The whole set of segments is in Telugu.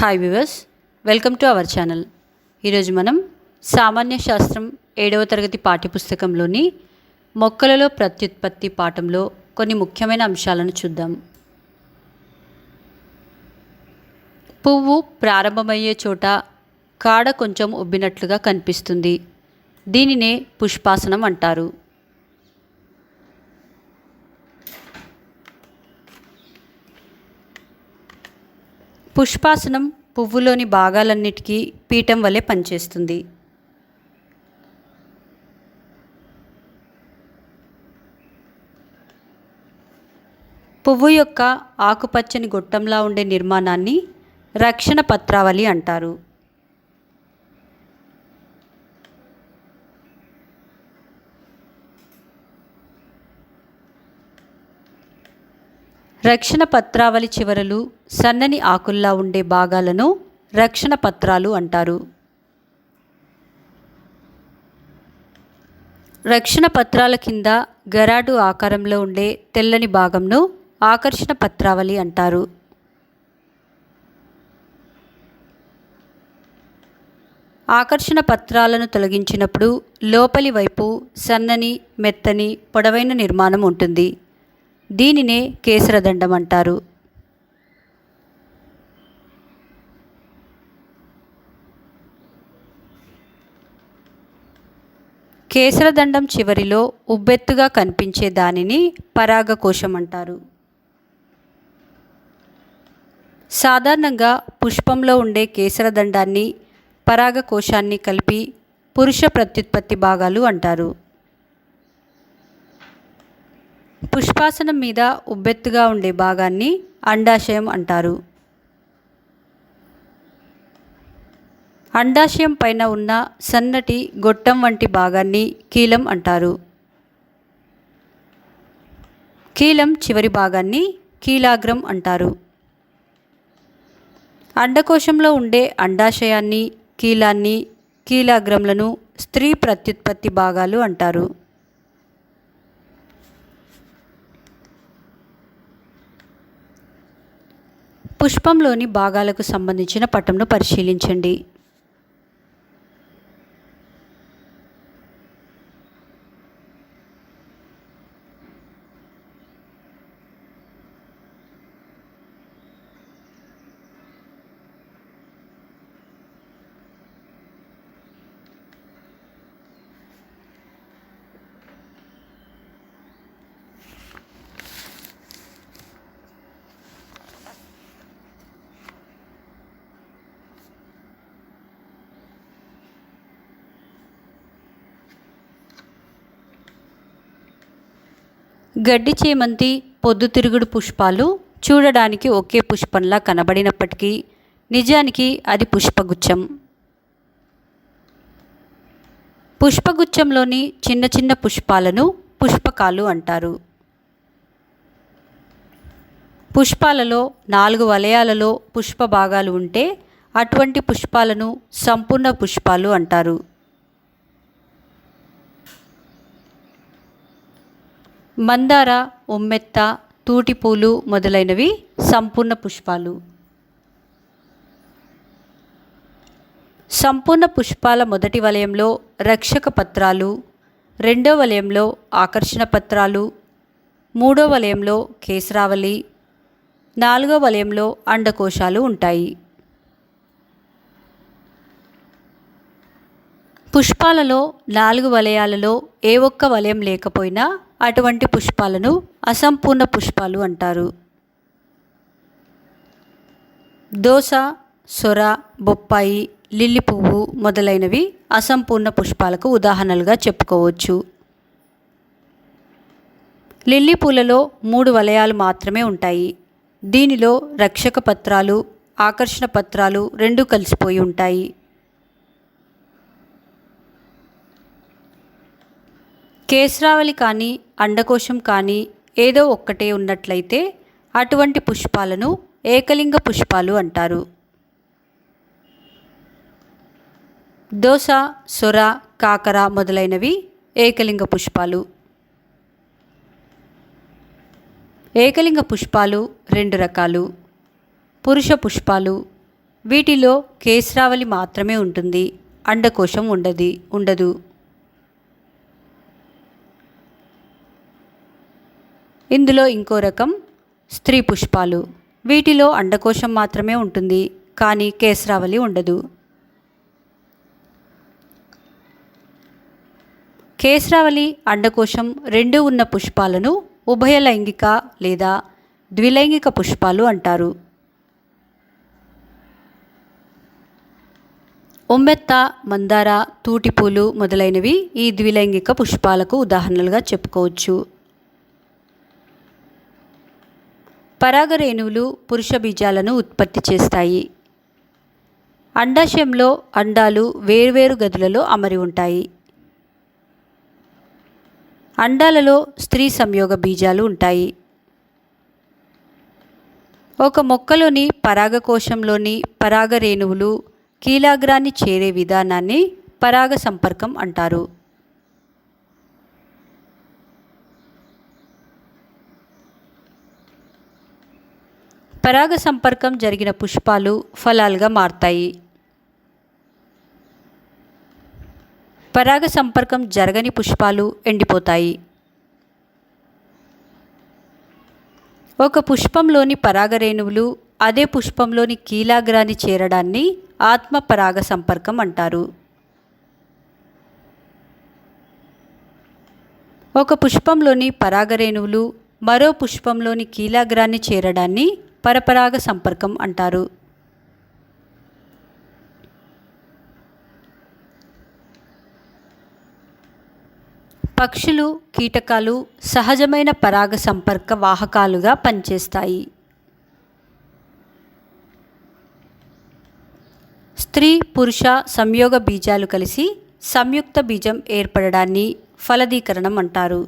Hi viewers, welcome to our channel. ఈరోజు మనం సామాన్య శాస్త్రం 7వ తరగతి పాఠ్యపుస్తకంలోని మొక్కలలో ప్రత్యుత్పత్తి పాఠంలో కొన్ని ముఖ్యమైన అంశాలను చూద్దాం. పువ్వు ప్రారంభమయ్యే చోట కాడ కొంచెం ఉబ్బినట్లుగా కనిపిస్తుంది. దీనినే పుష్పాసనం అంటారు. పుష్పాసనం పువ్వులోని భాగాలన్నిటికీ పీఠం వలె పనిచేస్తుంది. పువ్వు యొక్క ఆకుపచ్చని గొట్టంలా ఉండే నిర్మాణాన్ని రక్షణ పత్రావళి అంటారు. రక్షణ పత్రావళి చివరలు సన్నని ఆకుల్లా ఉండే భాగాలను రక్షణ పత్రాలు అంటారు. రక్షణ పత్రాల కింద గరాడు ఆకారంలో ఉండే తెల్లని భాగంను ఆకర్షణ పత్రావళి అంటారు. ఆకర్షణ పత్రాలను తొలగించినప్పుడు లోపలి వైపు సన్నని, మెత్తని, పొడవైన నిర్మాణం ఉంటుంది. దీనినే కేసరదండం అంటారు. కేసరదండం చివరిలో ఉబ్బెత్తుగా కనిపించే దానిని పరాగకోశం అంటారు. సాధారణంగా పుష్పంలో ఉండే కేసరదండాన్ని, పరాగకోశాన్ని కలిపి పురుష ప్రత్యుత్పత్తి భాగాలు అంటారు. పుష్పాసనం మీద ఉబ్బెత్తుగా ఉండే భాగాన్ని అండాశయం అంటారు. అండాశయం పైన ఉన్న సన్నటి గొట్టం వంటి భాగాన్ని కీలం అంటారు. కీలం చివరి భాగాన్ని కీలాగ్రం అంటారు. అండకోశంలో ఉండే అండాశయాన్ని, కీలాన్ని, కీలాగ్రంలను స్త్రీ ప్రత్యుత్పత్తి భాగాలు అంటారు. పుష్పంలోని భాగాలకు సంబంధించిన పటంను పరిశీలించండి. గడ్డి చేమంతి, పొద్దుతిరుగుడు పుష్పాలు చూడడానికి ఒకే పుష్పంలా కనబడినప్పటికీ నిజానికి అది పుష్పగుచ్చం. పుష్పగుచ్చంలోని చిన్న చిన్న పుష్పాలను పుష్పకాలు అంటారు. పుష్పాలలో 4 వలయాలలో పుష్ప భాగాలు ఉంటే అటువంటి పుష్పాలను సంపూర్ణ పుష్పాలు అంటారు. మందార, ఉమ్మెత్త, తూటిపూలు మొదలైనవి సంపూర్ణ పుష్పాలు. సంపూర్ణ పుష్పాల మొదటి వలయంలో రక్షక పత్రాలు, రెండో వలయంలో ఆకర్షణ పత్రాలు, మూడో వలయంలో కేసరావళి, నాలుగో వలయంలో అండకోశాలు ఉంటాయి. పుష్పాలలో 4 వలయాలలో ఏ ఒక్క వలయం లేకపోయినా అటువంటి పుష్పాలను అసంపూర్ణ పుష్పాలు అంటారు. దోస, సొర, బొప్పాయి, లిల్లీ పువ్వు మొదలైనవి అసంపూర్ణ పుష్పాలకు ఉదాహరణలుగా చెప్పుకోవచ్చు. లిల్లీ పూలలో 3 వలయాలు మాత్రమే ఉంటాయి. దీనిలో రక్షక పత్రాలు, ఆకర్షణ పత్రాలు రెండూ కలిసిపోయి ఉంటాయి. కేసరావళి కానీ అండకోశం కానీ ఏదో ఒక్కటే ఉన్నట్లయితే అటువంటి పుష్పాలను ఏకలింగ పుష్పాలు అంటారు. దోస, సొర, కాకర మొదలైనవి ఏకలింగ పుష్పాలు. ఏకలింగ పుష్పాలు 2 రకాలు. పురుష పుష్పాలు. వీటిలో కేస్రావళి మాత్రమే ఉంటుంది, అండకోశం ఉండదు. ఇందులో ఇంకో రకం స్త్రీ పుష్పాలు. వీటిలో అండకోశం మాత్రమే ఉంటుంది, కానీ కేస్రావళి ఉండదు. కేస్రావళి, అండకోశం రెండూ ఉన్న పుష్పాలను ఉభయలైంగిక లేదా ద్విలైంగిక పుష్పాలు అంటారు. ఉమ్మెత్త, మందార, తూటిపూలు మొదలైనవి ఈ ద్విలైంగిక పుష్పాలకు ఉదాహరణలుగా చెప్పుకోవచ్చు. పరాగరేణువులు పురుష బీజాలను ఉత్పత్తి చేస్తాయి. అండాశయంలో అండాలు వేర్వేరు గదులలో అమరి ఉంటాయి. అండాలలో స్త్రీ సంయోగ బీజాలు ఉంటాయి. ఒక మొక్కలోని పరాగకోశంలోని పరాగరేణువులు కీలాగ్రాన్ని చేరే విధానాన్ని పరాగ సంపర్కం అంటారు. పరాగ సంపర్కం జరిగిన పుష్పాలు ఫలాలుగా మారతాయి. పరాగ సంపర్కం జరగని పుష్పాలు ఎండిపోతాయి. ఒక పుష్పంలోని పరాగరేణువులు అదే పుష్పంలోని కీలాగ్రాన్ని చేరడాన్ని ఆత్మ పరాగ సంపర్కం అంటారు. ఒక పుష్పంలోని పరాగరేణువులు మరో పుష్పంలోని కీలాగ్రాన్ని చేరడాన్ని పరపరాగ సంపర్కం అంటారు. పక్షులు, కీటకాలు సహజమైన పరాగ సంపర్క వాహకాలుగా పనిచేస్తాయి. స్త్రీ పురుష సంయోగ బీజాలు కలిసి సంయుక్త బీజం ఏర్పడడాన్ని ఫలదీకరణం అంటారు.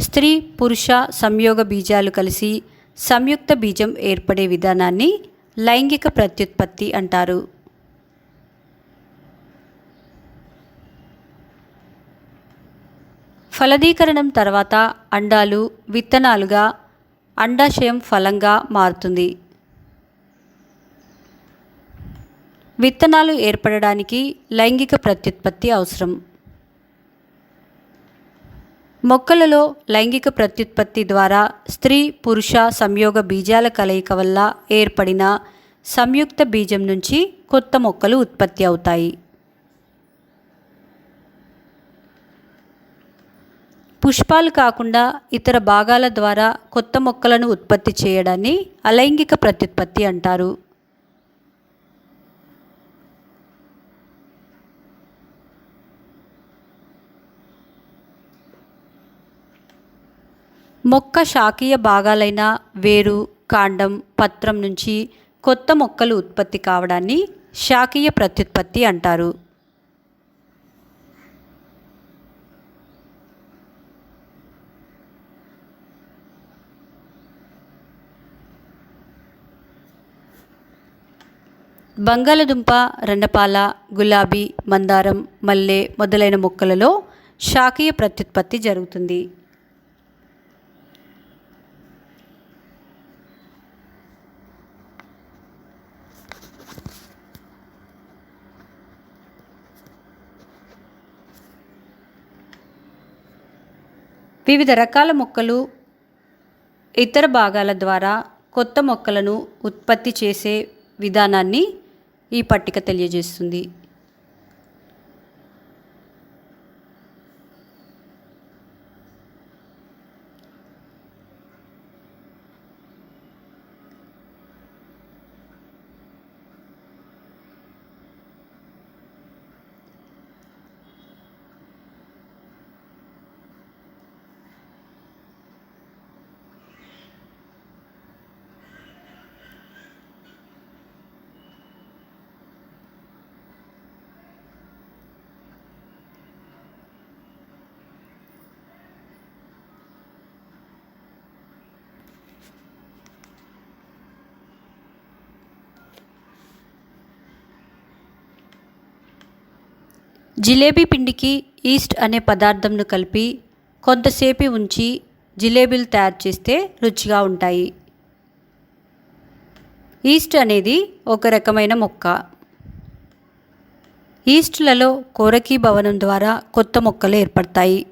స్త్రీ పురుష సంయోగ బీజాలు కలిసి సంయుక్త బీజం ఏర్పడే విధానాన్ని లైంగిక ప్రత్యుత్పత్తి అంటారు. ఫలదీకరణం తర్వాత అండాలు విత్తనాలుగా, అండాశయం ఫలంగా మారుతుంది. విత్తనాలు ఏర్పడడానికి లైంగిక ప్రత్యుత్పత్తి అవసరం. మొక్కలలో లైంగిక ప్రత్యుత్పత్తి ద్వారా స్త్రీ పురుష సంయోగ బీజాల కలయిక వల్ల ఏర్పడిన సంయుక్త బీజం నుంచి కొత్త మొక్కలు ఉత్పత్తి అవుతాయి. పుష్పాలు కాకుండా ఇతర భాగాల ద్వారా కొత్త మొక్కలను ఉత్పత్తి చేయడాన్ని అలైంగిక ప్రత్యుత్పత్తి అంటారు. మొక్క శాఖీయ భాగాలైన వేరు, కాండం, పత్రం నుంచి కొత్త మొక్కలు ఉత్పత్తి కావడాన్ని శాఖీయ ప్రత్యుత్పత్తి అంటారు. బంగాళదుంప, రణపాల, గులాబీ, మందారం, మల్లె మొదలైన మొక్కలలో శాఖీయ ప్రత్యుత్పత్తి జరుగుతుంది. వివిధ రకాల మొక్కలు ఇతర భాగాల ద్వారా కొత్త మొక్కలను ఉత్పత్తి చేసే విధానాన్ని ఈ పట్టిక తెలియజేస్తుంది. జిలేబీ పిండికి ఈస్ట్ అనే పదార్థంను కలిపి కొంతసేపు ఉంచి జిలేబీలు తయారు చేస్తే రుచిగా ఉంటాయి. ఈస్ట్ అనేది ఒక రకమైన మొక్క. ఈస్ట్లలో కోరకీ భవనం ద్వారా కొత్త మొక్కలు ఏర్పడతాయి.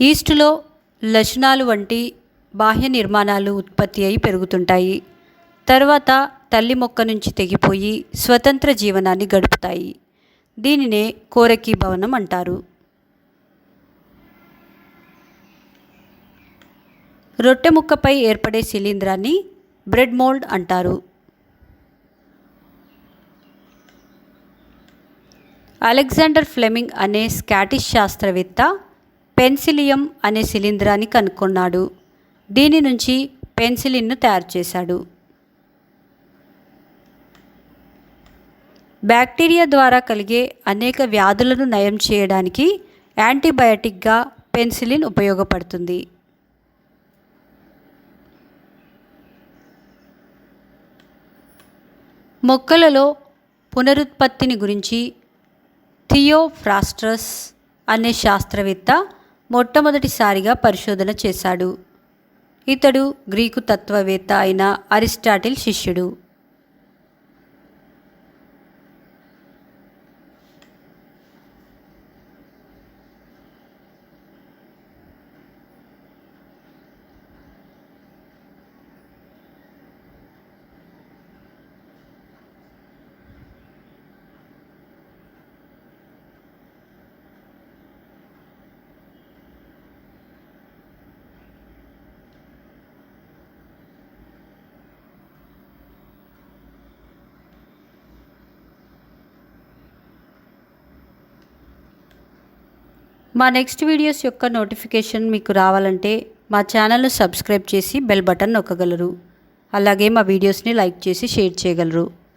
ఈస్టులో లక్షణాలు వంటి బాహ్య నిర్మాణాలు ఉత్పత్తి అయి పెరుగుతుంటాయి. తర్వాత తల్లి మొక్క నుంచి తెగిపోయి స్వతంత్ర జీవనాన్ని గడుపుతాయి. దీనినే కోరకీ భవనం అంటారు. రొట్టె ముక్కపై ఏర్పడే శిలీంధ్రాన్ని బ్రెడ్ మోల్డ్ అంటారు. అలెగ్జాండర్ ఫ్లెమింగ్ అనే స్కాటిష్ శాస్త్రవేత్త పెన్సిలియం అనే శిలీంధ్రాన్ని కనుగొన్నాడు. దీని నుంచి పెన్సిలిన్ను తయారు చేశాడు. బ్యాక్టీరియా ద్వారా కలిగే అనేక వ్యాధులను నయం చేయడానికి యాంటీబయాటిక్గా పెన్సిలిన్ ఉపయోగపడుతుంది. మొక్కలలో పునరుత్పత్తిని గురించి థియోఫ్రాస్టస్ అనే శాస్త్రవేత్త మొట్టమొదటిసారిగా పరిశోధన చేశాడు. ఇతడు గ్రీకు తత్వవేత్త అయిన అరిస్టాటిల్ శిష్యుడు. మా నెక్స్ట్ వీడియోస్ యొక్క నోటిఫికేషన్ మీకు రావాలంటే మా ఛానల్ను సబ్స్క్రైబ్ చేసి బెల్ బటన్ నొక్కగలరు. అలాగే మా వీడియోస్ని లైక్ చేసి షేర్ చేయగలరు.